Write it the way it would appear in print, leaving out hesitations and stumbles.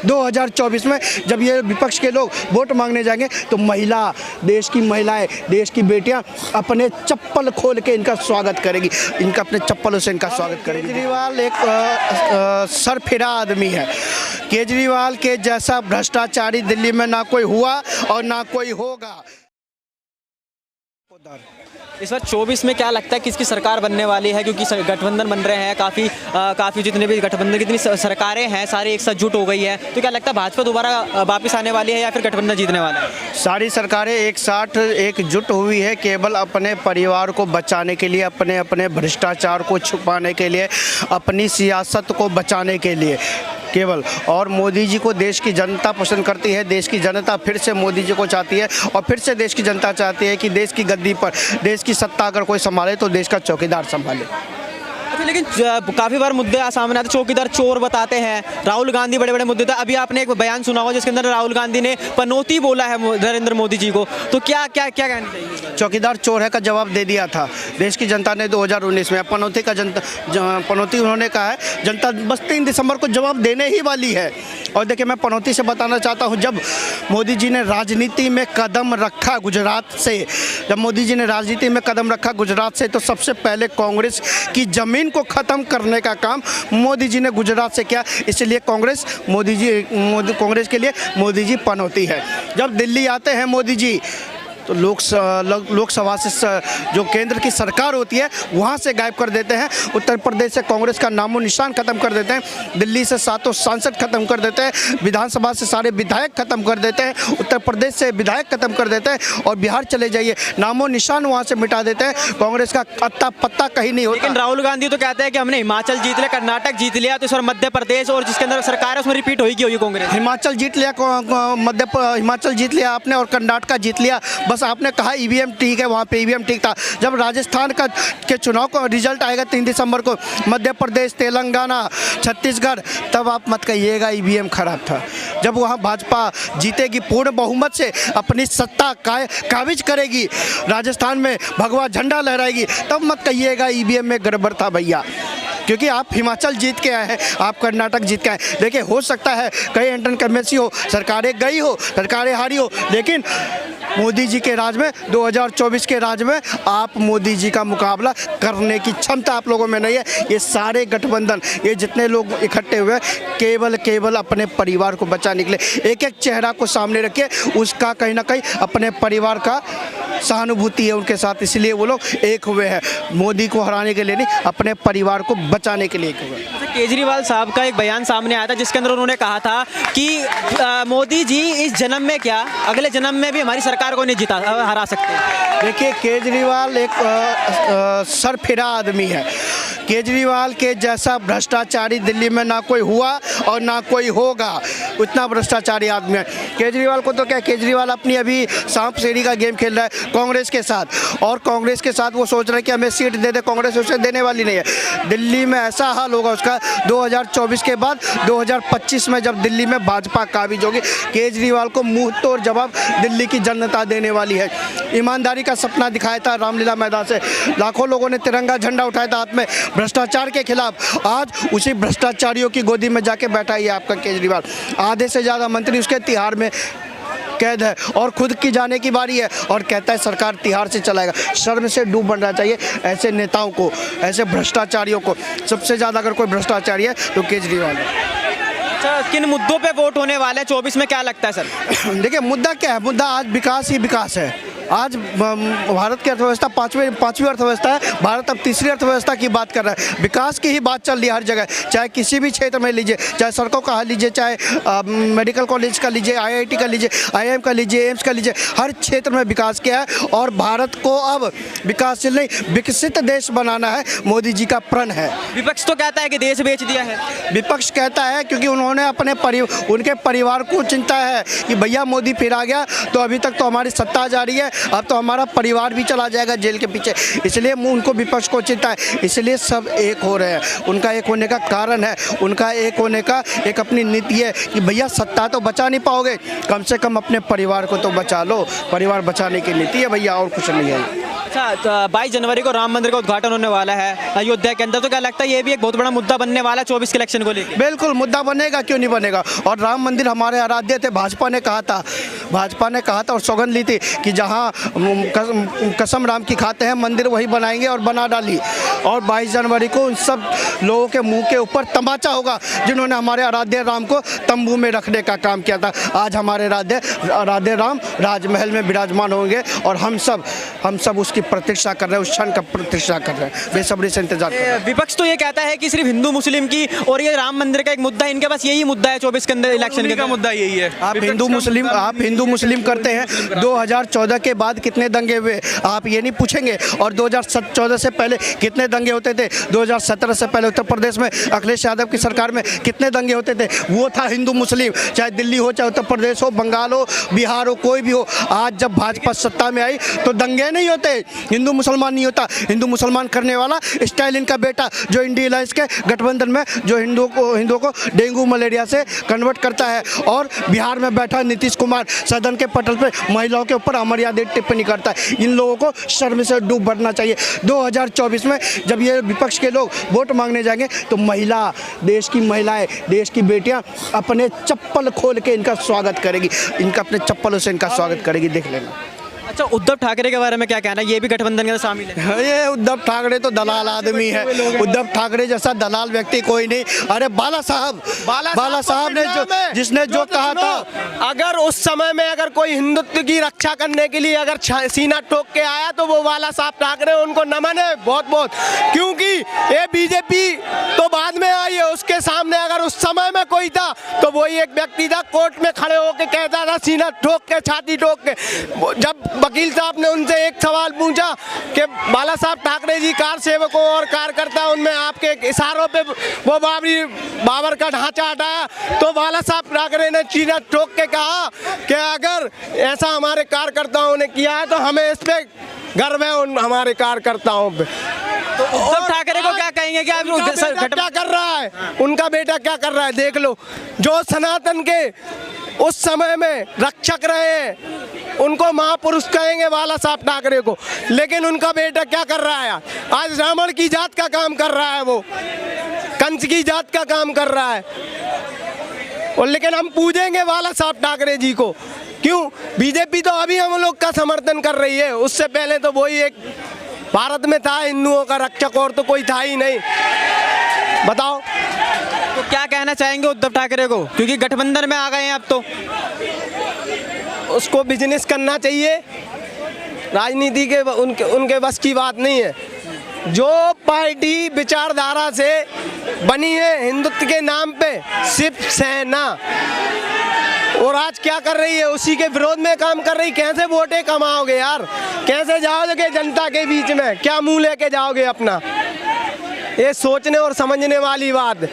2024 में जब ये विपक्ष के लोग वोट मांगने जाएंगे तो देश की महिलाएं, देश की बेटियां अपने चप्पल खोल के इनका स्वागत करेगी, इनका अपने चप्पलों से इनका स्वागत करेगी। केजरीवाल एक सरफिरा आदमी है। केजरीवाल के जैसा भ्रष्टाचारी दिल्ली में ना कोई हुआ और ना कोई होगा। इस बार 24 में क्या लगता है किसकी सरकार बनने वाली है? क्योंकि गठबंधन बन रहे हैं, काफ़ी जितने भी गठबंधन की जितनी सरकारें हैं सारी एक साथ जुट हो गई है, तो क्या लगता है भाजपा दोबारा वापस आने वाली है या फिर गठबंधन जीतने वाला है? सारी सरकारें एक साथ एकजुट हुई है केवल अपने परिवार को बचाने के लिए, अपने अपने भ्रष्टाचार को छुपाने के लिए, अपनी सियासत को बचाने के लिए केवल। और मोदी जी को देश की जनता पसंद करती है, देश की जनता फिर से मोदी जी को चाहती है और फिर से देश की जनता चाहती है कि देश की गद्दी पर देश की सत्ता अगर कोई संभाले तो देश का चौकीदार संभाले। अच्छा, लेकिन काफ़ी बार मुद्दे सामने आते, चौकीदार चोर बताते हैं, राहुल गांधी बड़े बड़े मुद्दे थे। अभी आपने एक बयान सुना होगा जिसके अंदर राहुल गांधी ने पनौती बोला है नरेंद्र मोदी जी को, तो क्या क्या क्या कहना चाहिए? चौकीदार चोर है का जवाब दे दिया था देश की जनता ने 2019 में। पनौती उन्होंने कहा है, जनता बस 3 दिसंबर को जवाब देने ही वाली है। और देखिए, मैं पनौती से बताना चाहता हूँ, जब मोदी जी ने राजनीति में कदम रखा गुजरात से, गुजरात से तो सबसे पहले कांग्रेस की ज़मीन को ख़त्म करने का काम मोदी जी ने गुजरात से किया। इसलिए कांग्रेस के लिए मोदी जी पनौती है। जब दिल्ली आते हैं मोदी जी तो लोकसभा से जो केंद्र की सरकार होती है वहाँ से गायब कर देते हैं। उत्तर प्रदेश से कांग्रेस का नामो निशान खत्म कर देते हैं। दिल्ली से 7 सांसद खत्म कर देते हैं। विधानसभा से सारे विधायक खत्म कर देते हैं। उत्तर प्रदेश से विधायक खत्म कर देते हैं। और बिहार चले जाइए, नामो निशान वहाँ से मिटा देते हैं। कांग्रेस का अत्ता पत्ता कहीं नहीं होता। लेकिन राहुल गांधी तो कहते हैं कि हमने हिमाचल जीत लिया, कर्नाटक जीत लिया, तो इस बार मध्य प्रदेश और जिसके अंदर सरकार है उसमें रिपीट होगी कांग्रेस। हिमाचल जीत लिया, हिमाचल जीत लिया आपने और कर्नाटक जीत लिया। बस आपने कहा ईवीएम ठीक है, वहाँ पे ईवीएम ठीक था। जब राजस्थान के चुनाव का रिजल्ट आएगा 3 दिसंबर को, मध्य प्रदेश, तेलंगाना, छत्तीसगढ़, तब आप मत कहिएगा ईवीएम खराब था। जब वहाँ भाजपा जीतेगी, पूर्ण बहुमत से अपनी सत्ता काबिज करेगी, राजस्थान में भगवा झंडा लहराएगी, तब मत कहिएगा ईवीएम में गड़बड़ था भैया। क्योंकि आप हिमाचल जीत के आए हैं, आप कर्नाटक जीत के आए। देखिए, हो सकता है कई इंटरकमेंसी हो, सरकारें गई हो, सरकारें हारी हो, लेकिन मोदी जी के राज में, 2024 के राज में आप मोदी जी का मुकाबला करने की क्षमता आप लोगों में नहीं है। ये सारे गठबंधन, ये जितने लोग इकट्ठे हुए केवल अपने परिवार को बचाने के लिए, एक एक चेहरा को सामने रखे, उसका कहीं ना कहीं अपने परिवार का सहानुभूति है उनके साथ, इसलिए वो लोग एक हुए हैं। मोदी को हराने के लिए नहीं, अपने परिवार को बचाने के लिए एक हुए। केजरीवाल साहब का एक बयान सामने आया था जिसके अंदर उन्होंने कहा था कि मोदी जी इस जन्म में क्या, अगले जन्म में भी हमारी सरकार को नहीं हरा सकते। देखिए, केजरीवाल एक सरफिरा आदमी है। केजरीवाल के जैसा भ्रष्टाचारी दिल्ली में ना कोई हुआ और ना कोई होगा, उतना भ्रष्टाचारी आदमी है। केजरीवाल को तो क्या, केजरीवाल अपनी अभी सांप सीढ़ी का गेम खेल रहा है कांग्रेस के साथ, और कांग्रेस के साथ वो सोच रहे हैं कि हमें सीट दे दे, कांग्रेस उसे देने वाली नहीं है। दिल्ली में ऐसा हाल होगा उसका 2024 के बाद, 2025 में जब दिल्ली में भाजपा काबिज होगी, केजरीवाल को मुंह तोड़ जवाब दिल्ली की जनता देने वाली है। ईमानदारी का सपना दिखाया था रामलीला मैदान से, लाखों लोगों ने तिरंगा झंडा उठाया था हाथ में भ्रष्टाचार के खिलाफ। आज उसी भ्रष्टाचारियों की गोदी में जाके बैठा है आपका केजरीवाल। आधे से ज़्यादा मंत्री उसके तिहाड़ में कैद है और खुद की जाने की बारी है, और कहता है सरकार तिहाड़ से चलाएगा। शर्म से डूब बनना चाहिए ऐसे नेताओं को, ऐसे भ्रष्टाचारियों को। सबसे ज़्यादा अगर कोई भ्रष्टाचारी है तो केजरीवाल है। अच्छा, किन मुद्दों पे वोट होने वाले हैं 24 में, क्या लगता है सर? देखिए, मुद्दा क्या है? मुद्दा आज विकास ही विकास है। आज भारत की अर्थव्यवस्था पाँचवीं अर्थव्यवस्था है, भारत अब तीसरी अर्थव्यवस्था की बात कर रहा है। विकास की ही बात चल रही है हर जगह, चाहे किसी भी क्षेत्र में लीजिए, चाहे सड़कों का हाल लीजिए, चाहे मेडिकल कॉलेज का लीजिए, IIT का लीजिए, IIM का लीजिए, एम्स का लीजिए, हर क्षेत्र में विकास किया है। और भारत को अब विकासशील नहीं, विकसित देश बनाना है, मोदी जी का प्रण है। विपक्ष तो कहता है कि देश बेच दिया है। विपक्ष कहता है क्योंकि उन्होंने उनके परिवार को चिंता है कि भैया मोदी फिर आ गया तो अभी तक तो हमारी सत्ता जा रही है, अब तो हमारा परिवार भी चला जाएगा जेल के पीछे, इसलिए उनको विपक्ष को चिंता है। इसलिए सब एक हो रहे हैं। उनका एक होने का कारण है, उनका एक होने का एक अपनी नीति है कि भैया सत्ता तो बचा नहीं पाओगे, कम से कम अपने परिवार को तो बचा लो। परिवार बचाने की नीति है भैया, और कुछ नहीं है। अच्छा, 22 जनवरी को राम मंदिर का उद्घाटन होने वाला है अयोध्या के अंदर, तो क्या लगता है ये भी एक बहुत बड़ा मुद्दा बनने वाला है 24 के इलेक्शन को लेकर? बिल्कुल मुद्दा बनेगा, क्यों नहीं बनेगा। और राम मंदिर हमारे आराध्य थे। भाजपा ने कहा था और सौगंध ली थी कि जहाँ कसम राम की खाते हैं मंदिर वही बनाएंगे, और बना डाली। और 22 जनवरी को उन सब लोगों के मुंह के ऊपर तमाचा होगा जिन्होंने हमारे आराध्य राम को तंबू में रखने का काम किया था। आज हमारे आराध्य राम राजमहल में विराजमान होंगे, और हम सब उसकी प्रतीक्षा कर रहे हैं, उस क्षण का प्रतीक्षा कर रहे हैं, बेसब्री से इंतजार कर रहे हैं। विपक्ष तो ये कहता है कि सिर्फ हिंदू मुस्लिम की और ये राम मंदिर का एक मुद्दा है, इनके पास यही मुद्दा है 24 के अंदर इलेक्शन का मुद्दा यही है। आप हिंदू मुस्लिम करते हैं। 2014 के बाद कितने दंगे हुए आप ये नहीं पूछेंगे, और 2014 से पहले कितने दंगे होते थे। 2017 से पहले उत्तर प्रदेश में अखिलेश यादव की सरकार में कितने दंगे होते थे। वो था हिंदू मुस्लिम, चाहे दिल्ली हो, चाहे उत्तर प्रदेश हो, बंगाल हो, बिहार हो, कोई भी हो। आज जब भाजपा सत्ता में आई तो दंगे नहीं होते, हिंदू मुसलमान नहीं होता। हिंदू मुसलमान करने वाला स्टालिन का बेटा, जो इंडिया अलायंस के गठबंधन में जो हिंदुओं को डेंगू मलेरिया से कन्वर्ट करता है, और बिहार में बैठा नीतीश कुमार सदन के पटल पर महिलाओं के ऊपर अमर्यादित टिप्पणी करता है। इन लोगों को शर्म से डूब भरना चाहिए। 2024 में जब ये विपक्ष के लोग वोट मांगने जाएंगे तो देश की महिलाएं, देश की बेटियां अपने चप्पल खोल के इनका स्वागत करेगी, अपने चप्पलों से इनका स्वागत करेगी, देख लेना। अच्छा, उद्धव ठाकरे के बारे में क्या कहना है? ये भी गठबंधन के अंदर शामिल है? ये उद्धव ठाकरे तो दलाल आदमी है। उद्धव ठाकरे जैसा दलाल व्यक्ति कोई नहीं। अरे बाला साहब ने जिसने जो कहा था, अगर उस समय में अगर कोई हिंदुत्व की रक्षा करने के लिए अगर सीना ठोक के आया तो वो बाला साहब ठाकरे, उनको नमन है बहुत बहुत। क्योंकि ये बीजेपी तो बाद में आई है, उसके सामने अगर उस समय में कोई था तो वही एक व्यक्ति था, कोर्ट में खड़े होकर कहता था सीना ठोक के, छाती ठोक के। जब वकील साहब ने उनसे एक सवाल पूछा कि बाला साहब ठाकरे जी कार सेवकों और कार्यकर्ता उनमें आपके इशारों पे वो बाबर का ढांचा हटाया, तो बाला साहब ठाकरे ने सीना ठोक के कहा कि अगर ऐसा हमारे कार्यकर्ताओं ने किया है तो हमें इस पे गर्व है, उन हमारे कार्यकर्ताओं पे। तो उद्धव ठाकरे को क्या कहेंगे कि क्या कर रहा है, उनका बेटा क्या कर रहा है, देख लो। जो सनातन के उस समय में रक्षक रहे उनको महापुरुष कहेंगे बाला साहब ठाकरे को, लेकिन उनका बेटा क्या कर रहा है? आज रावण की जात का काम कर रहा है, वो कंस की जात का काम कर रहा है। और लेकिन हम पूजेंगे बाला साहब ठाकरे जी को। क्यों? बीजेपी तो अभी हम लोग का समर्थन कर रही है, उससे पहले तो वही एक भारत में था हिंदुओं का रक्षक, और तो कोई था ही नहीं। बताओ, तो क्या कहना चाहेंगे उद्धव ठाकरे को, क्योंकि गठबंधन में आ गए हैं अब तो? उसको बिजनेस करना चाहिए, राजनीति के उनके बस की बात नहीं है। जो पार्टी विचारधारा से बनी है हिंदुत्व के नाम पे, सिर्फ सेना, और आज क्या कर रही है, उसी के विरोध में काम कर रही। कैसे वोटें कमाओगे यार, कैसे जाओगे जनता के बीच में, क्या मुंह लेके जाओगे अपना? ये सोचने और समझने वाली बात।